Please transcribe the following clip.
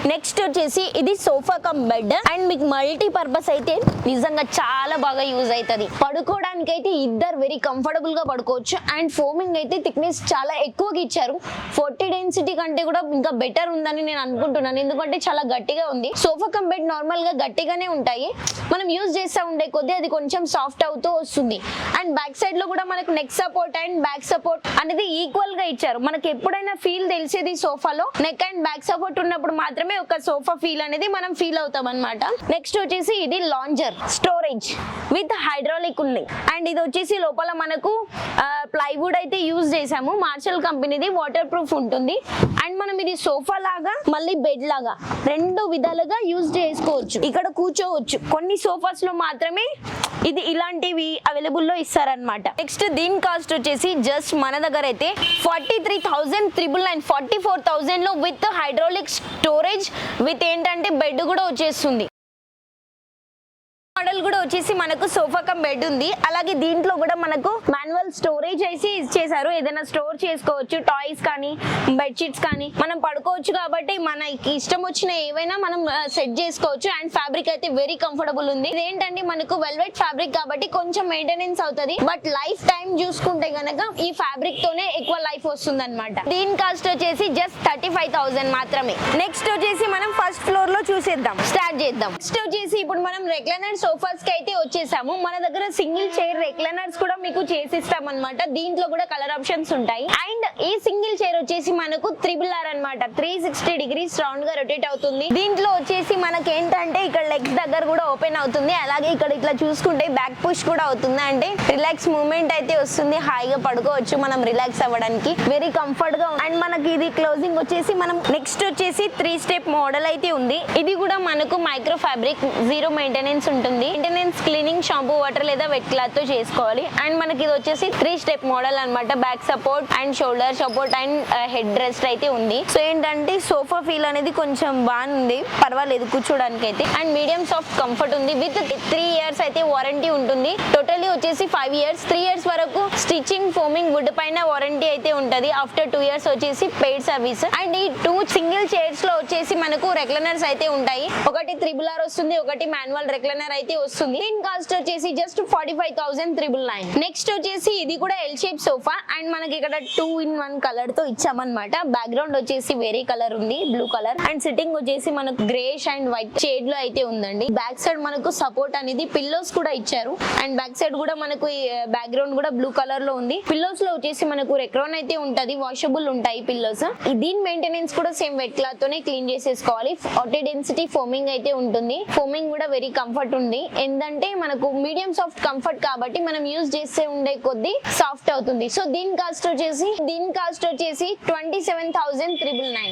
Next వచ్చేసి ఇది sofa cum bed and మీకు మల్టీ పర్పస్ అయితే నిజంగా చాలా బాగా యూజ్ అవుతుంది. పడుకోవడానికి అయితే ఇద్దరు వెరీ కంఫర్టబుల్ గా పడుకోవచ్చు. అండ్ ఫోమింగ్ అయితే థిక్నెస్ చాలా ఎక్కువగా ఇచ్చారు. 40 డెన్సిటీ కంటే కూడా ఇంకా బెటర్ ఉందని నేను అనుకుంటున్నాను, ఎందుకంటే చాలా గట్టిగా ఉంది. సోఫా కమ్ బెడ్ నార్మల్ గా గట్టిగానే ఉంటాయి, మనం యూజ్ చేస్తూ ఉండే కొద్దీ అది కొంచెం సాఫ్ట్ అవుతూ వస్తుంది. అండ్ బ్యాక్ సైడ్ లో కూడా మనకు neck support and back support అనేది ఈక్వల్ గా ఇచ్చారు. మనకి ఎప్పుడైనా ఫీల్ తెలిసేది సోఫాలో నెక్ అండ్ బ్యాక్ సపోర్ట్ ఉన్నప్పుడు మాత్రమే ఒక సోఫా ఫీల్ అనేది మనం ఫీల్ అవుతాం అనమాట. నెక్స్ట్ వచ్చేసి ఇది లాంజర్ స్టోరేజ్ విత్ హైడ్రాలిక్ ఉంది. అండ్ ఇది వచ్చేసి లోపల మనకు ప్లైవుడ్ అయితే యూజ్ చేసాము, మార్షల్ కంపెనీది, వాటర్ ప్రూఫ్ ఉంటుంది. అండ్ మనం ఇది సోఫా లాగా మళ్ళీ బెడ్ లాగా రెండు విధాలుగా యూజ్ చేసుకోవచ్చు, ఇక్కడ కూర్చోవచ్చు. కొన్ని సోఫాస్ లో మాత్రమే ఇది ఇలాంటివి అవైలబుల్ లో ఇస్తారనమాట. నెక్స్ట్ దీని కాస్ట్ వచ్చేసి జస్ట్ మన దగ్గర అయితే 43,999 44,000 లో విత్ హైడ్రాలిక్ స్టోరేజ్ విత్ ఏంటంటే బెడ్ కూడా వచ్చేస్తుంది. మోడల్ కూడా వచ్చేసి మనకు సోఫా కమ్ బెడ్ ఉంది. అలాగే దీంట్లో కూడా మనకు మాన్యువల్ స్టోరేజ్ అయితే ఇచ్చేసారు, ఏదైనా స్టోర్ చేసుకోవచ్చు, టాయ్స్ కానీ బెడ్షీట్స్ కానీ మనం పడుకోవచ్చు. కాబట్టి మనకి ఇష్టం వచ్చిన ఏవైనా మనం సెట్ చేసుకోవచ్చు. అండ్ ఫ్యాబ్రిక్ అయితే వెరీ కంఫర్టబుల్ ఉంది. ఇదేంటంటే మనకు వెల్వెట్ ఫ్యాబ్రిక్ కాబట్టి కొంచెం మెయింటెనెన్స్ అవుతుంది, బట్ లైఫ్ టైం చూసుకుంటే గనక ఈ ఫ్యాబ్రిక్ తోనే ఎక్కువ లైఫ్ వస్తుంది అనమాట. దీని కాస్ట్ వచ్చేసి జస్ట్ 35,000 మాత్రమే. నెక్స్ట్ వచ్చేసి మనం ఫస్ట్ ఫ్లోర్ లో చూసేద్దాం, స్టార్ట్ చేద్దాం. నెక్స్ట్ వచ్చేసి ఇప్పుడు మనం రెక్లైనర్ సోఫాస్ కి అయితే వచ్చేసాము. మన దగ్గర సింగిల్ చైర్ రెక్లైనర్స్ కూడా మీకు చేసిస్తాం అనమాట. దీంట్లో కూడా కలర్ ఆప్షన్స్ ఉంటాయి. అండ్ ఈ సింగిల్ చైర్ వచ్చేసి మనకు RRR అనమాట, 360 degrees రౌండ్ గా రొటేట్ అవుతుంది. దీంట్లో వచ్చేసి మనకి ఏంటంటే ఇక్కడ లెగ్స్ దగ్గర కూడా ఓపెన్ అవుతుంది, అలాగే ఇక్కడ ఇట్లా చూసుకుంటే బ్యాక్ పుష్ కూడా అవుతుంది. అంటే రిలాక్స్ మూవ్మెంట్ అయితే వస్తుంది, హాయిగా పడుకోవచ్చు మనం రిలాక్స్ అవ్వడానికి, వెరీ కంఫర్ట్ గా. అండ్ మనకి ఇది క్లోజింగ్ వచ్చేసి మనం నెక్స్ట్ వచ్చేసి 3 స్టెప్ మోడల్ అయితే ఉంది. ఇది కూడా మనకు మైక్రో ఫ్యాబ్రిక్, జీరో మెయింటెనెన్స్ ఉంటుంది. మెయింటెనెన్స్ క్లీనింగ్ షాంపూ వాటర్ లేదా వెట్ క్లాత్ తో చేసుకోవాలి. అండ్ మనకి ఇది వచ్చేసి 3 స్టెప్ మోడల్ అనమాట. Back support and shoulder support and head rest అయితే ఉంది. సో ఏంటంటే సోఫా ఫీల్ అనేది కొంచెం బాగుంది, పర్వాలేదు కూర్చోడానికి అయితే. అండ్ మీడియం సాఫ్ట్ కంఫర్ట్ ఉంది. విత్ 3 ఇయర్స్ అయితే వారంటీ ఉంటుంది. టోటల్లీ వచ్చేసి 5 ఇయర్స్, 3 ఇయర్స్ వరకు స్టిచింగ్ ఫోమింగ్ వుడ్ పైన వారంటీ అయితే ఉంటది. ఆఫ్టర్ 2 ఇయర్స్ వచ్చేసి పెయిడ్ సర్వీస్. అండ్ ఈ 2 సింగిల్ చైర్స్ లో వచ్చేసి మనకు రెక్లైనర్స్ అయితే ఉంటాయి. ఒకటి RRR వస్తుంది, ఒకటి మాన్యువల్ రెక్లైనర్ అయితే వస్తుంది. దీని కాస్ట్ వచ్చేసి జస్ట్ 45,999. నెక్స్ట్ వచ్చేసి ఇది కూడా ఎల్ షేప్ సోఫా. అండ్ మనకి ఇక్కడ 2-in-1 కలర్ తో ఇచ్చామన్నమాట. బ్యాక్గ్రౌండ్ వచ్చేసి వేరే కలర్ ఉంది, బ్లూ కలర్. అండ్ సిట్టింగ్ వచ్చేసి మనకు గ్రేష్ అండ్ వైట్ షేడ్ లో అయితే ఉందండి. బ్యాక్ సైడ్ మనకు సపోర్ట్ అనేది పిల్లోస్ కూడా ఇచ్చారు. అండ్ బ్యాక్ సైడ్ కూడా మనకు బ్యాక్గ్రౌండ్ కూడా బ్లూ కలర్ లో ఉంది. పిల్లోస్ లో వచ్చేసి మనకు రెక్రాన్ అయితే ఉంటది, వాషబుల్ ఉంటాయి పిల్లోస్. దీని మెయింటెనెన్స్ కూడా సేమ్ వెట్ క్లాత్ తోనే క్లీన్ చేసేసుకోవాలి. 40 డెన్సిటీ ఫోమింగ్ అయితే ఉంటుంది. ఫోమింగ్ కూడా వెరీ కంఫర్ట్ ఉంది. ఏంటంటే మనకు మీడియం సాఫ్ట్ కంఫర్ట్ కాబట్టి మనం యూజ్ చేస్తే ఉండే కొద్దీ సాఫ్ట్ అవుతుంది. సో దీని కాస్ట్ వచ్చేసి 27,999.